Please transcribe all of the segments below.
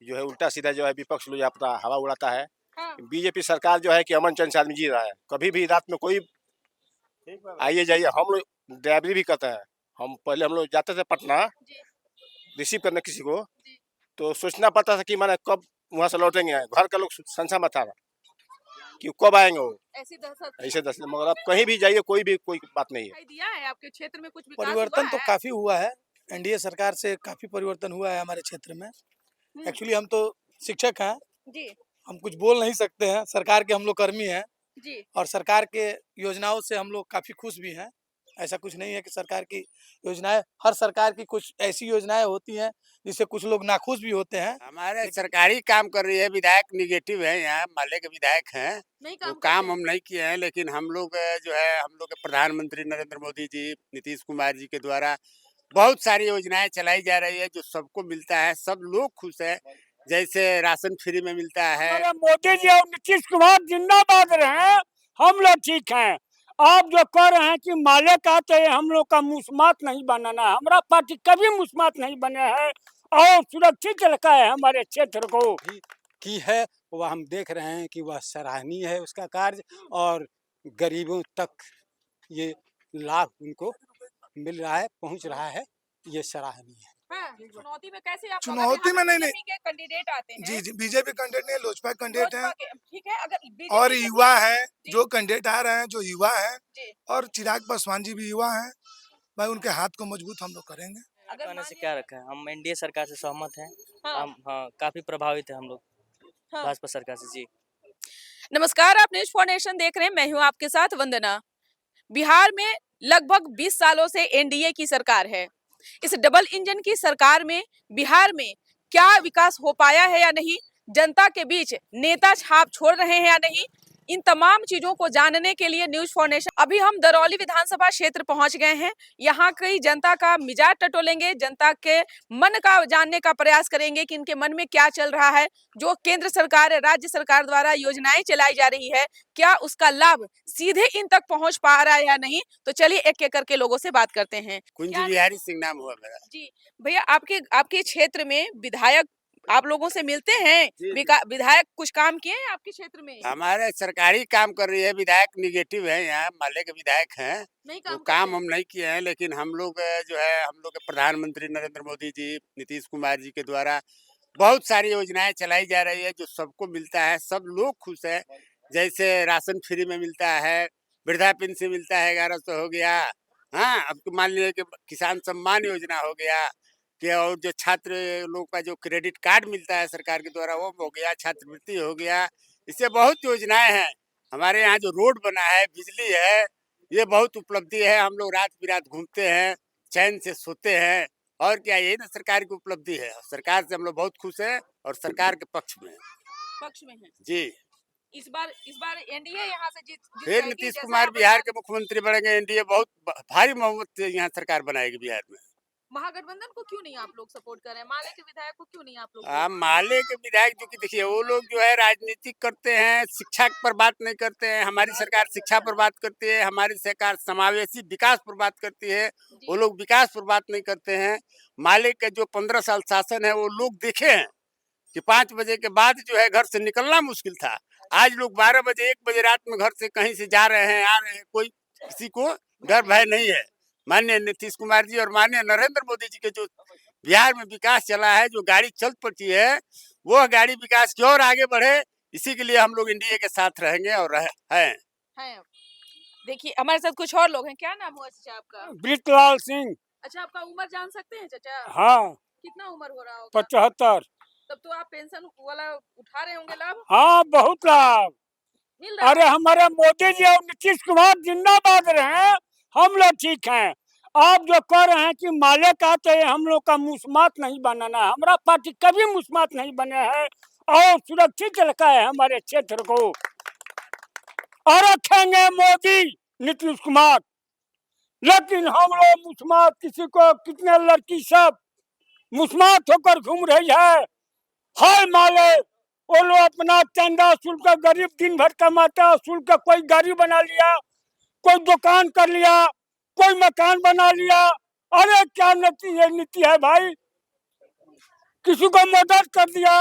जो है उल्टा सीधा जो है विपक्ष लोग अपना हवा उड़ाता है। हाँ। बीजेपी सरकार जो है कि अमन चैन से आदमी जी रहा है, कभी भी रात में कोई आइए जाइए। हम लोग ड्राइवरी भी करते हैं। हम लोग जाते थे पटना जी रिसीव करने किसी को, जी। तो सोचना पड़ता था कि मैंने कब वहाँ से लौटेंगे। घर का लोग संशय में था कि कब आएंगे वो, ऐसी दहशत थी। ऐसे दस। मगर अब कहीं भी जाइए कोई बात नहीं है। दिखाई दिया है आपके क्षेत्र में कुछ विकास हुआ परिवर्तन तो है? काफी हुआ है। एनडीए सरकार से काफी परिवर्तन हुआ है हमारे क्षेत्र में। एक्चुअली हम तो शिक्षक हैं, जी हम कुछ बोल नहीं सकते हैं। सरकार के हम लोग कर्मी हैं जी। और सरकार के योजनाओं से हम लोग काफी खुश भी हैं। ऐसा कुछ नहीं है कि सरकार की योजनाएं, हर सरकार की कुछ ऐसी योजनाएं होती हैं जिससे कुछ लोग नाखुश भी होते हैं। हमारे सरकारी काम कर रही है, विधायक निगेटिव है, यहाँ माले के विधायक हैं, नहीं वो काम काम करते हम नहीं किए हैं। लेकिन हम लोग जो है हम लोग के प्रधानमंत्री नरेंद्र मोदी जी, नीतीश कुमार जी के द्वारा बहुत सारी योजनाएं चलाई जा रही है जो सबको मिलता है, सब लोग खुश है। जैसे राशन फ्री में मिलता है। हमारे मोदी जी और नीतीश कुमार जिंदाबाद रहे, हम लोग ठीक हैं। आप जो कह रहे हैं कि माले का, तो ये हम लोग का मुस्मात नहीं बनाना है। हमारा पार्टी कभी मुस्मात नहीं बने है और सुरक्षित रखा है हमारे क्षेत्र को। भी की है, वह हम देख रहे हैं कि वह सराहनीय है उसका कार्य, और गरीबों तक ये लाभ उनको मिल रहा है, पहुंच रहा है, ये सराहनीय है। हाँ, चुनौती में कैसे आप चुनौती में नहीं बीजेपी के कैंडिडेट आते हैं? जी बीजेपी कैंडिडेट नहीं, लोजपा कैंडिडेट लोजपा हैं के, ठीक है। अगर बीजेपी और के युवा है। जी। जो कैंडिडेट आ रहे हैं जो युवा है, जी। और चिराग पासवान जी भी युवा हैं। भाई उनके हाथ को मजबूत हम लोग करेंगे। अगर कहने से मान क्या रखा है, हम एनडीए सरकार से सहमत हैं। हाँ। हम काफी प्रभावित है हम लोग हाँ। भाजपा सरकार से। जी नमस्कार, आप न्यूज फॉर नेशन देख रहे हैं, मैं हूं आपके साथ वंदना। बिहार में लगभग 20 सालों से एनडीए की सरकार है। इस डबल इंजन की सरकार में बिहार में क्या विकास हो पाया है या नहीं, जनता के बीच नेता छाप छोड़ रहे हैं या नहीं, इन तमाम चीजों को जानने के लिए न्यूज फॉर नेशन अभी हम दरौली विधानसभा क्षेत्र पहुंच गए हैं। यहाँ की जनता का मिजाज टटोलेंगे, जनता के मन का जानने का प्रयास करेंगे कि इनके मन में क्या चल रहा है। जो केंद्र सरकार, राज्य सरकार द्वारा योजनाएं चलाई जा रही है, क्या उसका लाभ सीधे इन तक पहुंच पा रहा है या नहीं। तो चलिए एक एक करके लोगों से बात करते हैं। कुंज बिहारी सिंह नाम हुआ मेरा। जी भैया, आपके क्षेत्र में विधायक आप लोगों से मिलते हैं? विधायक कुछ काम किए हैं आपके क्षेत्र में? हमारे सरकारी काम कर रही है, विधायक निगेटिव है, यहाँ माले के विधायक हैं, नहीं वो काम काम हम नहीं किए हैं। लेकिन हम लोग जो है हम लोग के प्रधानमंत्री नरेंद्र मोदी जी, नीतीश कुमार जी के द्वारा बहुत सारी योजनाएं चलाई जा रही है जो सबको मिलता है, सब लोग खुश है। जैसे राशन फ्री में मिलता है, वृद्धा पेंशन मिलता है 1100 हो गया। हाँ, अब तो मान लीजिए कि किसान सम्मान योजना हो गया कि, और जो छात्र लोग का जो क्रेडिट कार्ड मिलता है सरकार के द्वारा वो हो गया, छात्रवृत्ति हो गया। इससे बहुत योजनाएं हैं। हमारे यहाँ जो रोड बना है, बिजली है, ये बहुत उपलब्धि है। हम लोग रात बिरात घूमते हैं, चैन से सोते हैं, और क्या, यही ना सरकार की उपलब्धि है। सरकार से हम लोग बहुत खुश हैं और सरकार के पक्ष में हैं जी। इस बार एनडीए यहाँ से जीत फिर नीतीश कुमार बिहार के मुख्यमंत्री बनेंगे। एनडीए बहुत भारी बहुमत से यहाँ सरकार बनाएगी बिहार में। महागठबंधन को क्यों नहीं आप लोग सपोर्ट कर रहे हैं? माले के विधायक को क्यों नहीं आप लोग? माले के विधायक जो कि देखिए, वो लोग जो है राजनीतिक करते हैं, शिक्षा पर बात नहीं करते हैं। हमारी सरकार शिक्षा पर बात करती है, हमारी सरकार समावेशी विकास पर बात करती है, वो लोग विकास पर बात नहीं करते हैं। माले के जो 15 साल शासन है, वो लोग देखे हैं कि 5 बजे के बाद जो है घर से निकलना मुश्किल था। आज लोग 12 बजे 1 बजे रात में घर से कहीं से जा रहे हैं, आ रहे हैं, कोई किसी को डर भय नहीं है। माननीय नीतीश कुमार जी और माननीय नरेंद्र मोदी जी के जो बिहार में विकास चला है, जो गाड़ी चल पड़ी है, वो गाड़ी विकास की ओर आगे बढ़े, इसी के लिए हम लोग एनडीए के साथ रहेंगे और हैं। देखिए हमारे साथ कुछ और लोग हैं। क्या नाम हुआ चाचा आपका? ब्रितलाल सिंह। अच्छा, आपका उम्र जान सकते हैं चाचा? हाँ। कितना उम्र हो रहा होगा? 75। तब तो आप पेंशन वाला उठा रहे होंगे लाभ? हाँ, बहुत लाभ मिल रहा है। अरे हमारे मोदी जी और नीतीश कुमार जिंदाबाद रहे, हम लोग ठीक हैं। आप जो कह रहे हैं कि माले का, तो ये हम लोग का मुस्मात नहीं बनाना है। हमारा पार्टी कभी मुस्मात नहीं बने है और सुरक्षित रखा है हमारे क्षेत्र को। और रखेंगे मोदी नीतीश कुमार, लेकिन हम लोग मुस्मात किसी को, कितने लड़की सब मुस्मात होकर घूम रही है। हाय माले, वो लोग अपना चंदा शुल्क, गरीब दिन भर कमाता, शुल्क कोई गाड़ी बना लिया, कोई दुकान कर लिया, कोई मकान बना लिया। अरे क्या नीति है भाई। किसी को मदद कर दिया।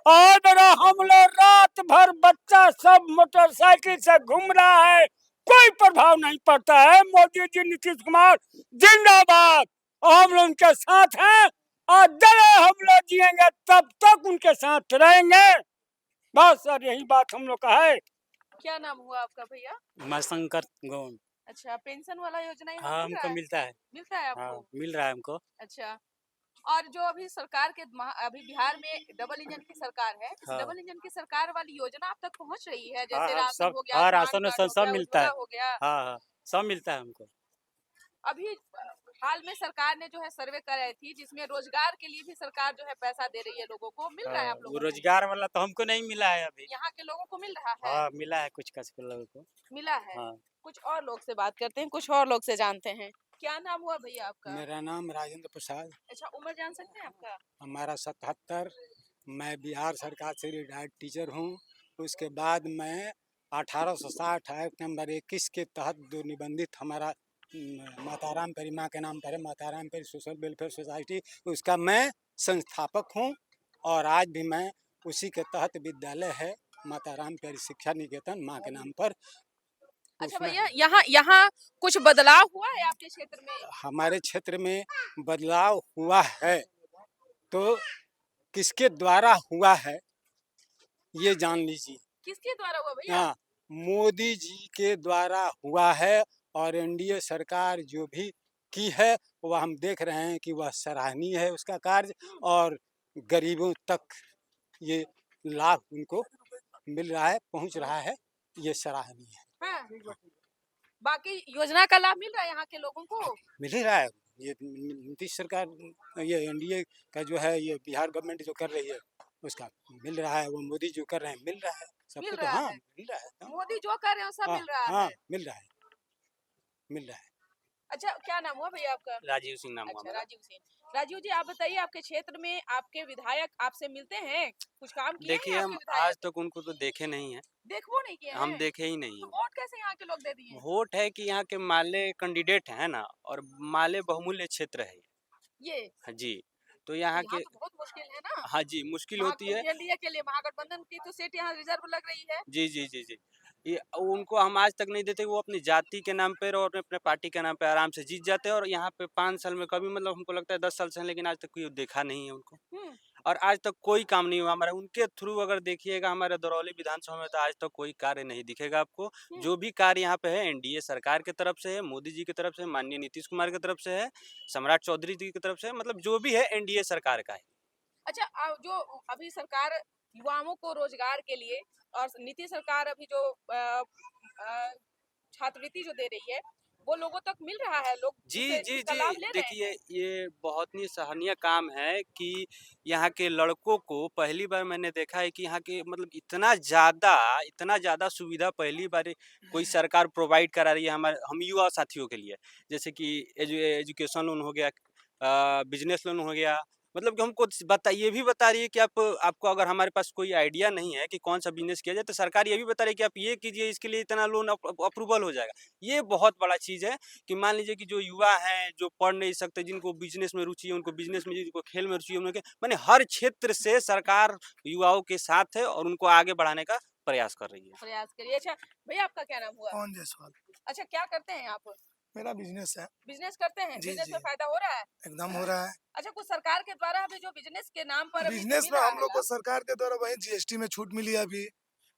और मेरा हम लोग रात भर बच्चा सब मोटरसाइकिल से घूम रहा है, कोई प्रभाव नहीं पड़ता है। मोदी जी, नीतीश कुमार जिंदाबाद। हम लोग उनके साथ हैं और जब हम लोग जिएंगे तब तक उनके साथ रहेंगे। बस सर, यही बात हम लोग का है। क्या नाम हुआ आपका भैया? माशंकर गौन। अच्छा, पेंशन वाला योजना यहाँ हाँ, मिल हमको रहा है? मिलता है। मिलता है हाँ, आपको? मिल रहा है हमको। अच्छा, और जो अभी सरकार के अभी बिहार में डबल इंजन की सरकार है, इस हाँ। डबल इंजन की सरकार वाली योजना आप तक पहुंच रही है? हाँ, जैसे हाँ, राशन सब हो गया, हाँ, स्मार्ट राशन कार्ड हो सब गया, मिलता है। उज्ज्वला हो गया। हाँ, हाँ, सब मिलता है हमको। अभी हाल में सरकार ने जो है सर्वे कराई थी, जिसमें रोजगार के लिए भी सरकार जो है पैसा दे रही है लोगों को। मिल रहा है हाँ, आप वो लोगों को? रोजगार वाला तो हमको नहीं मिला है अभी। यहाँ के लोगों को मिल रहा है? हाँ, मिला है कुछ लोगों को। मिला है। हाँ। कुछ और लोग से बात करते हैं, कुछ और लोग से जानते हैं। क्या नाम हुआ भैया आपका? मेरा नाम राजेंद्र प्रसाद। अच्छा, उम्र जान सकते हैं आपका? हमारा 77। मैं बिहार सरकार से रिटायर्ड टीचर हूँ। उसके बाद मैं 1860 एक्ट नंबर 21 के तहत जो निबंधित हमारा माताराम पेरी माँ के नाम पर है, माताराम पेरी सोशल वेलफेयर सोसाइटी, उसका मैं संस्थापक हूँ। और आज भी मैं उसी के तहत विद्यालय है माताराम पेरी शिक्षा निकेतन माँ के नाम पर। अच्छा उसमें भैया, यहाँ कुछ बदलाव हुआ है आपके क्षेत्र में? हमारे क्षेत्र में बदलाव हुआ है, तो किसके द्वारा हुआ है ये जान लीजिए। किसके द्वारा हुआ भैया? हाँ, मोदी जी के द्वारा हुआ है। और एनडीए सरकार जो भी की है वह हम देख रहे हैं कि वह सराहनीय है उसका कार्य, और गरीबों तक ये लाभ उनको मिल रहा है, पहुंच रहा है, ये सराहनीय है। हाँ। बाकी योजना का लाभ मिल रहा है यहाँ के लोगों को? मिल ही रहा है। ये नीतीश सरकार, ये एनडीए का जो है, ये बिहार गवर्नमेंट जो कर रही है उसका मिल रहा है। वो मोदी जो कर रहे हैं मिल रहा है सबको। मिल तो रहा हाँ, है। मिल रहा है। हाँ, मोदी जो कर रहे हो सब हाँ, मिल रहा हाँ, है। मिल रहा है, मिल रहा है। अच्छा, क्या नाम हुआ भैया आपका? राजीव सिंह नाम हुआ अच्छा, मेरा। राजीव सिंह। राजीव जी, आप बताइए, आपके क्षेत्र में आपके विधायक आपसे मिलते हैं? कुछ काम किए हैं देखिए, आपके हम विधायक? आज तक उनको तो देखे नहीं है। देखो नहीं किए हम हैं? देखे ही नहीं तो हैं। वोट कैसे यहाँ के लोग दे दिए? वोट है कि यहाँ के माले कैंडिडेट है ना, और माले बहुमूल्य क्षेत्र है। ये हाँ जी, तो यहाँ यहाँ के तो बहुत मुश्किल है ना। हाँ जी, मुश्किल होती है। एनडीए के लिए महागठबंधन की तो सीट यहाँ रिजर्व लग रही है। जी, जी, जी, जी। ये उनको हम आज तक नहीं देते। वो अपनी जाति के नाम पर और अपने पार्टी के नाम पे आराम से जीत जाते हैं, और यहाँ पे 5 साल में कभी, मतलब हमको लगता है 10 साल से हैं, लेकिन आज तक कोई देखा नहीं है उनको। और आज तक कोई काम नहीं हुआ हमारा उनके थ्रू। अगर देखिएगा हमारे दरौली विधानसभा में, तो आज तक कोई कार्य नहीं दिखेगा आपको। जो भी कार्य यहाँ पे है एनडीए सरकार की तरफ से है, मोदी जी की तरफ से, माननीय नीतीश कुमार की तरफ से है, सम्राट चौधरी जी की तरफ से है, मतलब जो भी है एनडीए सरकार का है। अच्छा, जो अभी सरकार युवाओं को रोजगार के लिए, और नीतीश सरकार अभी जो छात्रवृत्ति जो दे रही है, वो लोगों तक मिल रहा है? लोग जी, जी, इसका जी। लाभ ले रहे हैं? देखिए, ये बहुत ही सराहनीय काम है कि यहाँ के लड़कों को पहली बार मैंने देखा है कि यहाँ के, मतलब इतना ज़्यादा सुविधा पहली बार कोई सरकार प्रोवाइड करा रही है हम युवा साथियों के लिए। जैसे कि एजुकेशन लोन हो गया, बिज़नेस लोन हो गया, मतलब कि हमको ये भी बता रही है कि आपको अगर हमारे पास कोई आइडिया नहीं है कि कौन-सा बिज़नेस किया जाए, तो सरकार ये भी बता रही है कि आप ये कीजिए, इसके लिए इतना लोन अप्रूवल हो जाएगा। ये बहुत बड़ा चीज़ है कि मान लीजिए कि जो युवा हैं, जो पढ़ नहीं सकते, जिनको बिज़नेस में रुचि है, उनको बिज़नेस में, जिनको खेल में रुचि है, उनके माने हर क्षेत्र से सरकार युवाओं के साथ है और उनको आगे बढ़ाने का प्रयास कर रही है। प्रयास करिए। अच्छा भैया, आपका क्या नाम हुआ? पवन जायसवाल। अच्छा, क्या करते हैं आप? मेरा बिजनेस है। बिजनेस करते हैं? जी, बिजनेस जी। में फायदा हो रहा है? एकदम हो रहा है। अच्छा, कुछ सरकार के द्वारा अभी जो बिजनेस के नाम पर अभी बिजनेस मिल में रहा हम है लोग को लाभ? सरकार के द्वारा वही जीएसटी में छूट मिली है अभी।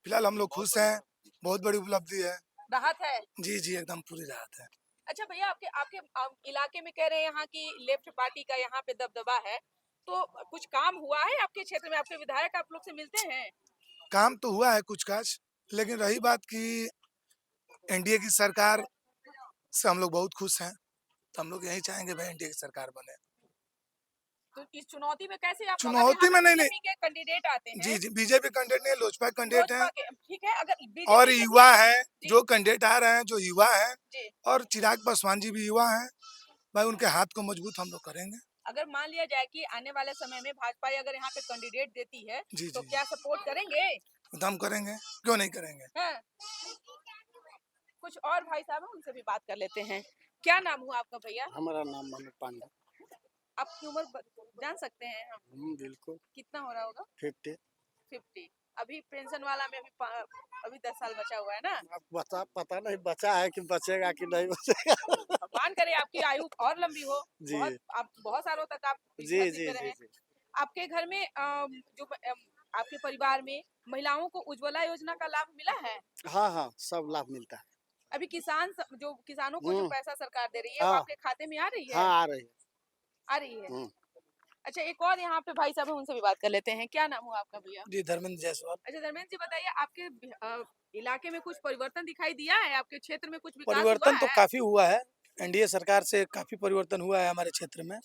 फिलहाल हम लोग खुश हैं। बहुत बड़ी उपलब्धि है। राहत है? जी, जी, एकदम पूरी राहत है। अच्छा भैया, आपके आपके इलाके में कह रहे हैं यहाँ की लेफ्ट पार्टी का यहाँ पे दबदबा है, तो कुछ काम हुआ है आपके क्षेत्र में? आपके विधायक आप लोग से मिलते हैं? काम तो हुआ है कुछ काज, लेकिन रही बात कि एनडीए की सरकार से हम लोग बहुत खुश हैं। तो हम लोग यही चाहेंगे भाई एनडीए की सरकार बने। तो इस चुनौती में कैसे आप लोग, चुनौती में नहीं, बीजेपी के कैंडिडेट आते हैं? जी, जी, बीजेपी कैंडिडेट नहीं, लोजपा कैंडिडेट लोजपा हैं। के, ठीक है, अगर और बीजेपी के युवा हैं, जी। जो कैंडिडेट आ रहे हैं, जो युवा हैं, जी। और चिराग पासवान जी भी युवा हैं। भाई उनके हाथ को मजबूत हम लोग करेंगे। अगर मान लिया जाए कि आने वाले समय में भाजपा अगर यहाँ पे कैंडिडेट देती है, जी, तो जी। क्या सपोर्ट करेंगे? एकदम करेंगे, क्यों नहीं करेंगे। हाँ। कुछ और भाई साहब हैं, उनसे भी बात कर लेते हैं। क्या नाम हुआ आपका भैया? हमारा नाम मनोज पांडे। आपकी उम्र जान सकते हैं हम? बिल्कुल कितना हो रहा होगा? 50। 50। अभी पेंशन वाला में अभी 10 साल बचा हुआ है ना? अब पता नहीं बचा है कि बचेगा कि नहीं बचेगा। भगवान करे आपकी आयु और लंबी हो। जी आप बहुत सालों तक आप इस जी धरती जी पे जी रहे। जी। आपके घर में आपके परिवार में महिलाओं को उज्ज्वला योजना का लाभ मिला है? हाँ हाँ, सब लाभ मिलता है। अभी जो किसानों को जो पैसा सरकार दे रही है वो हाँ आपके खाते में आ रही है? हाँ, आ रही है। आ रही है। हम्म। अच्छा, एक और यहाँ पे भाई साहब है, उनसे भी बात कर लेते हैं। क्या नाम हुआ आपका भैया? जी, धर्मेंद्र जायसवाल। अच्छा धर्मेंद्र जी, बताइए आपके इलाके में कुछ परिवर्तन दिखाई दिया है? आपके क्षेत्र में कुछ विकास हुआ परिवर्तन तो है? काफी हुआ है। एनडीए सरकार से काफी परिवर्तन हुआ है हमारे क्षेत्र में।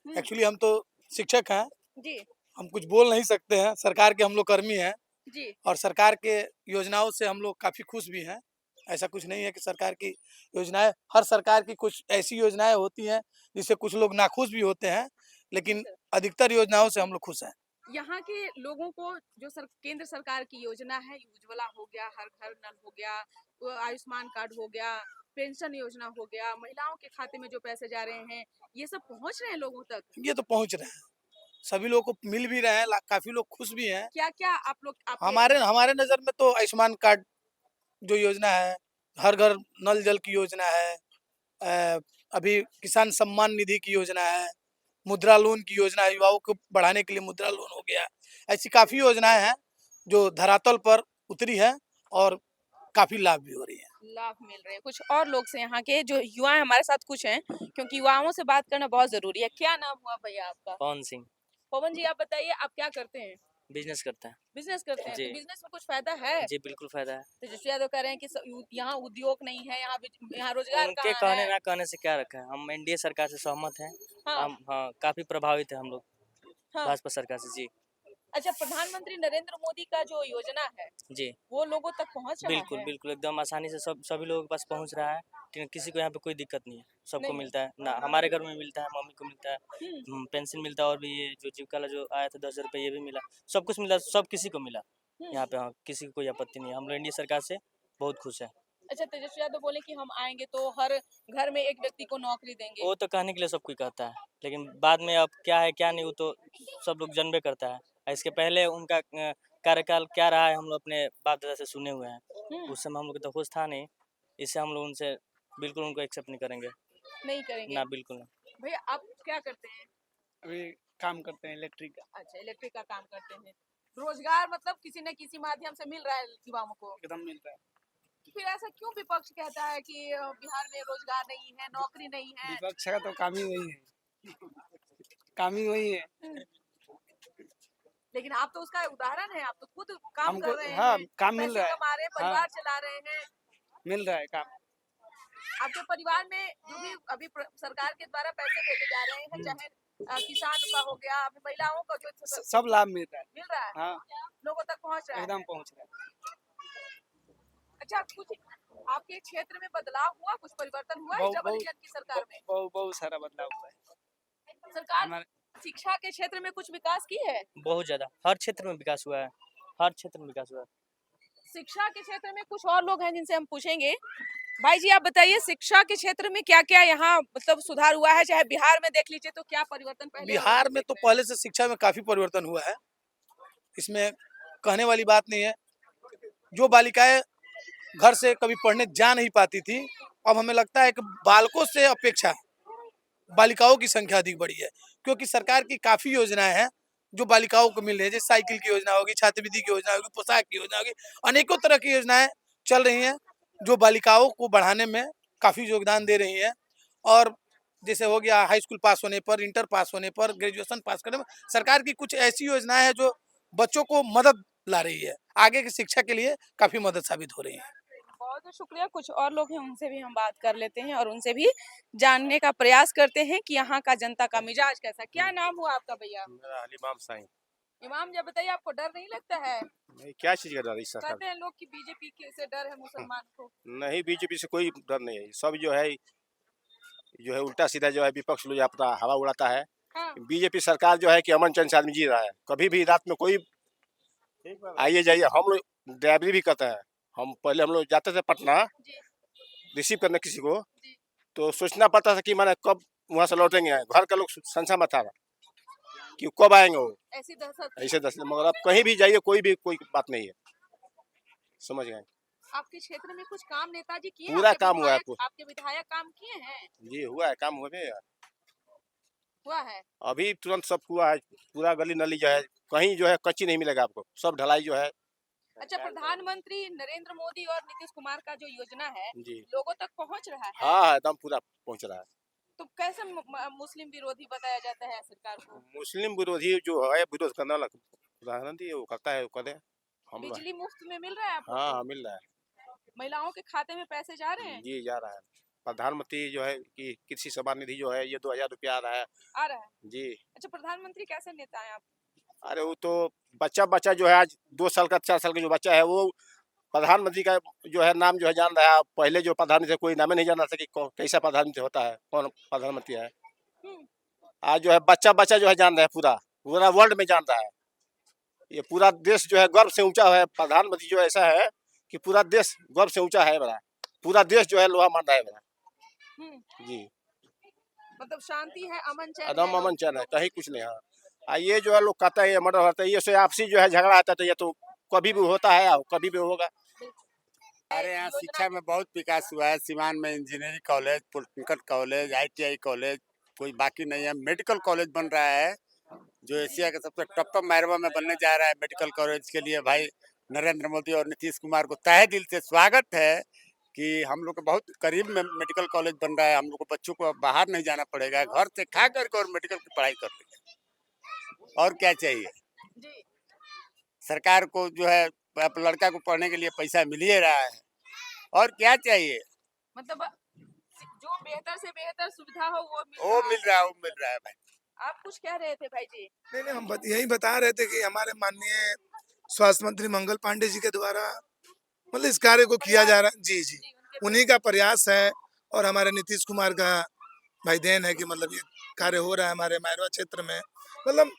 एक्चुअली हम तो शिक्षक हैं, जी हम कुछ बोल नहीं सकते हैं, सरकार के हम लोग कर्मी हैं जी और सरकार के योजनाओं से हम लोग काफी खुश भी हैं। ऐसा कुछ नहीं है कि सरकार की योजनाएं, हर सरकार की कुछ ऐसी योजनाएं होती हैं जिससे कुछ लोग नाखुश भी होते हैं, लेकिन अधिकतर योजनाओं से हम लोग खुश हैं। यहाँ के लोगों को जो केंद्र सरकार की योजना है, उज्ज्वला हो गया, हर घर नल हो गया, वो आयुष्मान कार्ड हो गया, पेंशन योजना हो गया, महिलाओं के खाते में जो पैसे जा रहे हैं, ये सब पहुँच रहे हैं लोगों तक? ये तो पहुंच रहे हैं, सभी लोगों को मिल भी रहे हैं, काफी लोग खुश भी हैं। क्या क्या आप लोग हमारे हमारे नजर में तो आयुष्मान कार्ड जो योजना है, हर घर नल जल की योजना है, अभी किसान सम्मान निधि की योजना है, मुद्रा लोन की योजना है, युवाओं को बढ़ाने के लिए मुद्रा लोन हो गया। ऐसी काफी योजनाएं हैं जो धरातल पर उतरी है और काफी लाभ भी हो रही है। लाभ मिल रहे हैं? कुछ और लोग से यहाँ के जो युवा हैं हमारे साथ कुछ हैं, क्योंकि युवाओं से बात करना बहुत जरूरी है। क्या नाम हुआ भैया आपका? पवन सिंह पवन जी, आप बताइए आप क्या करते हैं? बिजनेस करता है। बिजनेस करते हैं? जी। तो बिजनेस में कुछ फायदा है? जी बिल्कुल फायदा है। तेजस्वी यादव कह रहे हैं कि यहाँ उद्योग नहीं है, यहाँ रोजगार उनके कहाँ कहने है? ना कहने से क्या रखा है, हम एनडीए सरकार से सहमत हैं। हाँ हम हाँ काफी प्रभावित है हम लोग हाँ। भाजपा सरकार से। जी अच्छा, प्रधानमंत्री नरेंद्र मोदी का जो योजना है जी वो लोगों तक पहुँच रहा बिल्कुल है? बिल्कुल एकदम आसानी से सभी लोगों के पास पहुंच रहा है। किसी को यहाँ पे कोई दिक्कत नहीं है, सबको नहीं। मिलता है ना। हमारे घर में मिलता है, मम्मी को मिलता है, हम्म, पेंशन मिलता है, और भी ये जो जीविका वाला जो आया था 10,000 रुपये ये भी मिला, सब कुछ मिला, सब किसी को मिला यहाँ पे। हाँ किसी को कोई आपत्ति नहीं है, हम लोग एनडीए सरकार से बहुत खुश है। अच्छा, तेजस्वी यादव बोले कि हम आएंगे तो हर घर में एक व्यक्ति को नौकरी देंगे। वो तो कहने के लिए सब कोई कहता है, लेकिन बाद में अब क्या है क्या नहीं वो तो सब लोग जानबे करता है। इसके पहले उनका कार्यकाल क्या रहा है हम लोग अपने बाप दादा से सुने हुए हैं। उस समय हम लोग तो होश था नहीं, इससे हम लोग उनसे बिल्कुल उनको एक्सेप्ट नहीं करेंगे। नहीं करेंगे? ना बिल्कुल नहीं। भैया आप क्या करते हैं? अभी काम करते हैं इलेक्ट्रिक का। अच्छा, इलेक्ट्रिक का काम करते हैं। रोजगार मतलब किसी न किसी माध्यम से मिल रहा है युवाओं को? एकदम मिल रहा है। फिर ऐसा क्यों विपक्ष कहता है कि बिहार में रोजगार नहीं है, नौकरी नहीं है? विपक्ष का तो काम ही वही है, काम ही वही है। लेकिन आप तो उसका उदाहरण है, आप तो खुद काम हमको कर रहे हैं, हाँ काम मिल पैसे रहा है, कमा रहे हैं, परिवार चला रहे हैं। मिल रहा है काम। आपके परिवार में जो भी अभी सरकार के द्वारा पैसे भेजे जा रहे हैं, चाहे किसान का हो गया, अभी महिलाओं का जो सब लाभ मिल रहा है। मिल रहा है, हाँ लोगों तक पहुंच रहा है? एकदम पहुंच रहा है। अच्छा, कुछ आपके क्षेत्र में बदलाव हुआ, कुछ परिवर्तन हुआ इस डबल इंजन की सरकार में? बहुत सारा बदलाव हुआ है। सरकार शिक्षा के क्षेत्र में कुछ विकास की है? बहुत ज्यादा, हर क्षेत्र में विकास हुआ है, हर क्षेत्र में विकास हुआ है। शिक्षा के क्षेत्र में कुछ और लोग हैं जिनसे हम पूछेंगे। भाई जी, आप बताइए शिक्षा के क्षेत्र में क्या क्या यहाँ मतलब सुधार हुआ है? चाहे बिहार में देख लीजिए तो क्या परिवर्तन पहले बिहार में तो पहले से शिक्षा में काफी परिवर्तन हुआ है, इसमें कहने वाली बात नहीं है। जो बालिकाएं घर से कभी पढ़ने जा नहीं पाती थी, अब हमें लगता है कि बालकों से अपेक्षा बालिकाओं की संख्या अधिक बढ़ी है, क्योंकि सरकार की काफी योजनाएं हैं जो बालिकाओं को मिल रही है। जैसे साइकिल की योजना होगी, छात्रवृत्ति की योजना होगी, पोशाक की योजना होगी, अनेकों तरह की योजनाएं चल रही हैं जो बालिकाओं को बढ़ाने में काफी योगदान दे रही हैं। और जैसे हो गया हाई स्कूल पास होने पर, इंटर पास होने पर, ग्रेजुएशन पास करने में सरकार की कुछ ऐसी योजनाएं हैं जो बच्चों को मदद ला रही है, आगे की शिक्षा के लिए काफी मदद साबित हो रही है। बहुत शुक्रिया। कुछ और लोग हैं, उनसे भी हम बात कर लेते हैं और उनसे भी जानने का प्रयास करते हैं कि यहाँ का जनता का मिजाज कैसा। क्या नाम हुआ आपका भैया? मेरा इमाम साईं। इमाम जी, बताइए आपको डर नहीं लगता है? नहीं, क्या चीज का डर है इस सरकार? कहते हैं लोग कि बीजेपी के से डर है मुसलमान को। नहीं, बीजेपी से कोई डर नहीं है। सब जो है उल्टा सीधा जो है विपक्ष लोग अपना हवा उड़ाता है। हाँ। बीजेपी सरकार जो है कि अमन चैन से आदमी जी रहा है, कभी भी रात में कोई आइए जाइए। हम लोग ड्राइवरी भी करते हैं। हम लोग जाते थे पटना जी रिसीव करने किसी को, जी तो सोचना पड़ता था कि मैंने कब वहाँ से लौटेंगे, घर का लोग संशय मत था कि कब आएंगे वो, ऐसी दहशत ऐसे दस, मगर अब कहीं भी जाइए कोई बात नहीं है, समझ गए। आपके क्षेत्र में कुछ काम नेताजी किए? पूरा आपके काम हुआ है, आपके विधायक काम किए हैं? जी हुआ है, काम हुआ है, हुआ है। अभी तुरंत सब हुआ है, पूरा गली नली जो है कहीं जो है कच्ची नहीं मिलेगा आपको, सब ढलाई जो है। अच्छा, प्रधानमंत्री नरेंद्र मोदी और नीतीश कुमार का जो योजना है जी लोगों तक पहुंच रहा है? हाँ, एकदम पूरा पहुंच रहा है। तो कैसे मुस्लिम विरोधी बताया जाता है सरकार को? मुस्लिम विरोधी जो है, विरोध करने वाला प्रधानमंत्री वो करता है, वो करे हम लोग। बिजली मुफ्त में मिल रहा है आपको? हाँ मिल रहा है, महिलाओं के खाते में पैसे जा रहे हैं? जी जा रहा है। प्रधानमंत्री जो है कि कृषि सम्मान निधि जो है ये 2000 रुपया आ रहा है। आ रहा है। जी अच्छा, प्रधानमंत्री कैसे नेता है आप? अरे वो तो बच्चा जो है आज 2 साल का 4 साल का जो बच्चा है वो प्रधानमंत्री का जो है नाम जो है जान रहा है। पहले जो प्रधानमंत्री कोई नाम ही नहीं जाना था कि कैसा प्रधानमंत्री होता है, कौन प्रधानमंत्री है। आज जो है बच्चा जो है जान रहा है, पूरा वर्ल्ड में जान रहा है। ये पूरा देश जो है गर्व से ऊंचा है, प्रधानमंत्री जो ऐसा है कि पूरा देश गर्व से ऊंचा है बड़ा, पूरा देश जो है लोहा मान रहा है बड़ा। जी मतलब शांति है, अमन चैन एकदम अमन चैन है, कहीं कुछ नहीं है। ये जो है लोग कहता है ये मर्डर होता है, ये से आपसी जो है झगड़ा आता है, तो ये तो कभी भी होता है और कभी भी होगा। हमारे यहाँ शिक्षा में बहुत विकास हुआ है। सिवान में engineering college, polytechnical college, ITI college, कोई बाकी नहीं है। मेडिकल कॉलेज बन रहा है जो एशिया का सबसे टॉप मैरवा में बनने जा रहा है। मेडिकल कॉलेज के लिए भाई नरेंद्र मोदी और नीतीश कुमार को तहे दिल से स्वागत है कि हम लोग के बहुत करीब में मेडिकल कॉलेज बन रहा है। हम लोग को बच्चों को बाहर नहीं जाना पड़ेगा, घर से खा करके और मेडिकल की पढ़ाई कर लेंगे। और क्या चाहिए? सरकार को जो है लड़का को पढ़ने के लिए पैसा मिल ही रहा है, और क्या चाहिए? मतलब जो बेहतर से बेहतर सुविधा हो वो मिल रहा है भाई। आप कुछ कह रहे थे भाई जी? नहीं हम यही बता रहे थे कि हमारे माननीय स्वास्थ्य मंत्री मंगल पांडे जी के द्वारा मतलब इस कार्य को किया जा रहा है। जी उन्हीं का प्रयास है और हमारे नीतीश कुमार का भाई देन है कि मतलब ये कार्य हो रहा है हमारे मैरवा क्षेत्र में। मतलब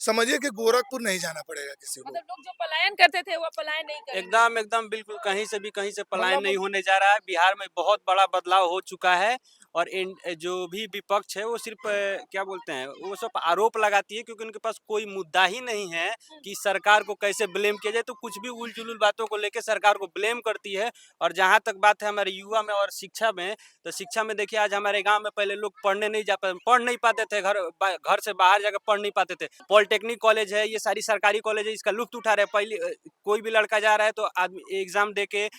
समझिए कि गोरखपुर नहीं जाना पड़ेगा किसी को। मतलब लोग जो पलायन करते थे वो पलायन नहीं करेंगे। एकदम बिल्कुल कहीं से पलायन नहीं होने जा रहा है। बिहार में बहुत बड़ा बदलाव हो चुका है और जो भी विपक्ष है वो सिर्फ क्या बोलते हैं, वो सब आरोप लगाती है क्योंकि उनके पास कोई मुद्दा ही नहीं है कि सरकार को कैसे ब्लेम किया जाए। तो कुछ भी उलझुल बातों को लेकर सरकार को ब्लेम करती है। और जहाँ तक बात है हमारे युवा में और शिक्षा में, तो शिक्षा में देखिए आज हमारे गाँव में पहले लोग पढ़ नहीं पाते थे, घर से बाहर जाकर पढ़ नहीं पाते थे। पॉलिटेक्निक कॉलेज है, ये सारी सरकारी कॉलेज है, इसका लुत्फ उठा रहे हैं। पहले कोई भी लड़का जा रहा है तो आदमी एग्जाम दे के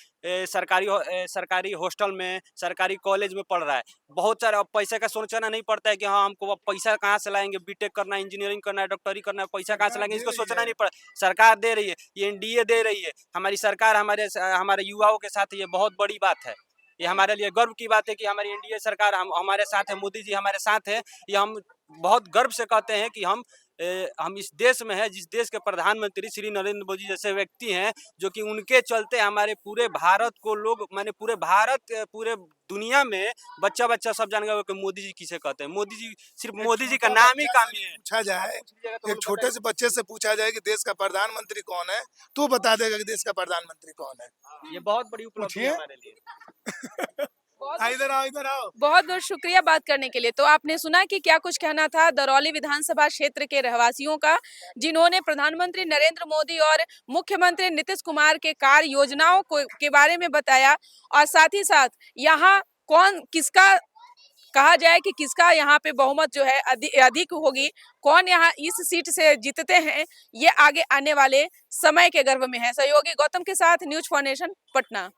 सरकारी हॉस्टल में, सरकारी कॉलेज में पढ़ रहा है। बहुत सारा पैसे का सोचना नहीं पड़ता है कि हाँ हमको पैसा कहाँ से लाएंगे, बीटेक करना है, इंजीनियरिंग करना है, डॉक्टरी करना है, पैसा कहाँ से लाएंगे, इसको सोचना नहीं पड़ा। सरकार दे रही है, ये NDA दे रही है। हमारी सरकार हमारे युवाओं के साथ, ये बहुत बड़ी बात है। ये हमारे लिए गर्व की बात है कि हमारी NDA सरकार हमारे साथ है, मोदी जी हमारे साथ है। ये हम बहुत गर्व से कहते हैं कि हम इस देश में है जिस देश के प्रधानमंत्री श्री नरेंद्र मोदी जैसे व्यक्ति हैं, जो कि उनके चलते हमारे पूरे भारत को लोग, माने पूरे दुनिया में बच्चा सब जान गए कि मोदी जी किसे कहते हैं। मोदी जी सिर्फ मोदी जी का नाम ही काफी है। पूछा जाए, एक छोटे से बच्चे से पूछा जाए कि देश का प्रधानमंत्री कौन है, तो बता देगा कि देश का प्रधानमंत्री कौन है। ये बहुत बड़ी उपलब्धि है हमारे लिए। इधर आओ। बहुत बहुत शुक्रिया बात करने के लिए। तो आपने सुना कि क्या कुछ कहना था दरौली विधानसभा क्षेत्र के रहवासियों का, जिन्होंने प्रधानमंत्री नरेंद्र मोदी और मुख्यमंत्री नीतीश कुमार के कार्य योजनाओं के बारे में बताया। और साथ ही साथ यहाँ किसका कहा जाए कि किसका यहाँ पे बहुमत जो है अधिक होगी, कौन यहाँ इस सीट से जीतते हैं, ये आगे आने वाले समय के गर्भ में है। सहयोगी गौतम के साथ न्यूज़ फॉर नेशन, पटना।